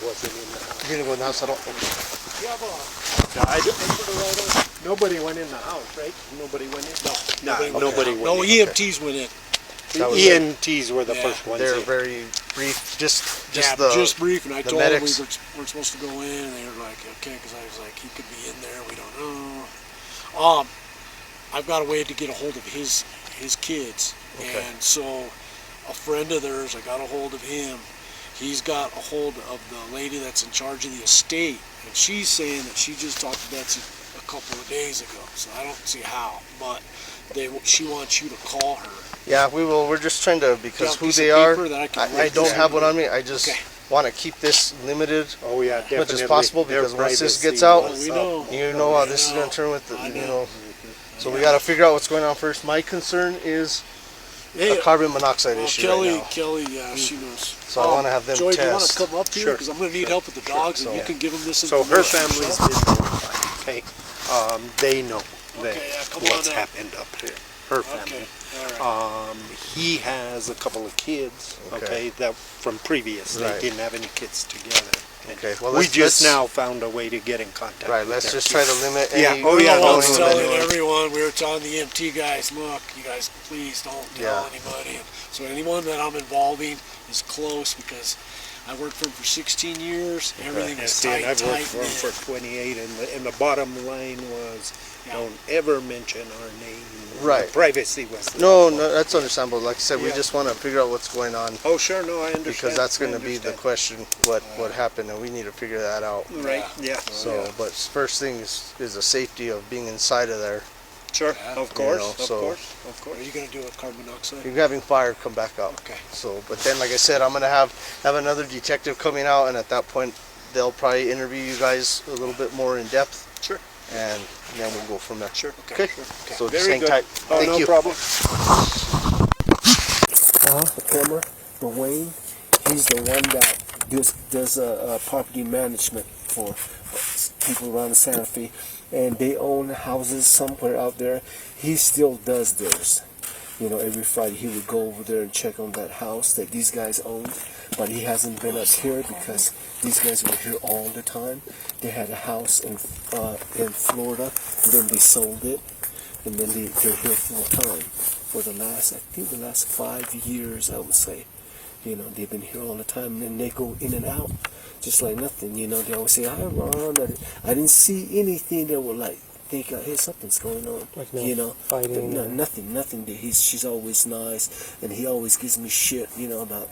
wasn't in the house. You didn't go in the house at all? Nobody went in the house, right? Nobody went in? No, nobody went in. No, EMTs went in. The EMTs were the first ones They're in. very brief, just brief, and I told them we weren't supposed to go in, and they were like, okay, because I was like, he could be in there, we don't know. I've got a way to get a hold of his kids, and so a friend of theirs, I got a hold of him. He's got a hold of the lady that's in charge of the estate, and she's saying that she just talked to Betsy a couple of days ago, so I don't see how, but she wants you to call her. Yeah, we will. We're just trying to, because who they are, I don't have one on me. I just want to keep this limited as much as possible, because once this gets out, you know how this is going to turn with the, So we got to figure out what's going on first. My concern is a carbon monoxide issue right now. Kelly, she knows. So I want to have them Joey, test. do you want to come up here? Because I'm going to need help with the dogs, and you can give them this So information. her family's been notified, okay? They know what's happened up here. Her family. He has a couple of kids, that from previous. They didn't have any kids together. Okay, well, we just now found a way to get in contact. Right, let's just try to limit any. I was telling everyone, we were telling the EMT guys, look, you guys, please don't tell anybody. So anyone that I'm involving is close, because I worked for him for 16 years. Everything was tight. I've worked for him for 28, and the bottom line was, don't ever mention our name. Right. Privacy was. No, that's understandable. Like I said, we just want to figure out what's going on. Oh, sure, no, I understand. Because that's going to be the question, what happened, and we need to figure that out. Right. Yeah. So, but first thing is the safety of being inside of there. Sure. Of course. Of course. What are you going to do with carbon monoxide? You're having fire come back up. Okay. So, but then, like I said, I'm going to have another detective coming out, and at that point, they'll probably interview you guys a little bit more in depth. Sure. And then we'll go from there. Sure. Okay. So just hang tight. Thank you. No problem. The plumber, Dwayne, he's the one that does property management for people around Santa Fe, and they own houses somewhere out there. He still does theirs. Every Friday he would go over there and check on that house that these guys owned, but he hasn't been up here because these guys were here all the time. They had a house in Florida, and then they sold it, and then they're here full time for the last 5 years, I would say. They've been here all the time, and then they go in and out just like nothing. They always say, "Hi, Ron, I didn't see anything that would think, hey, something's going on." Like no fighting. But no, nothing. She's always nice, and he always gives me shit, about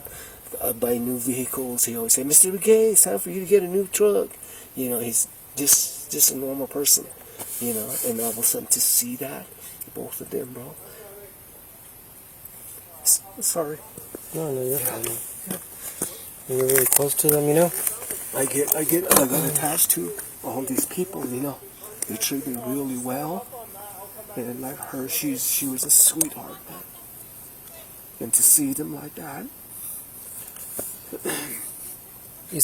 buying new vehicles. He always say, "Mr. McKay, it's time for you to get a new truck." He's just a normal person, and all of a sudden to see that, both of them, bro. Sorry. No, you're fine. You're really close to them, I got attached to all these people, They treat me really well, and like her, she was a sweetheart, man. And to see them like that,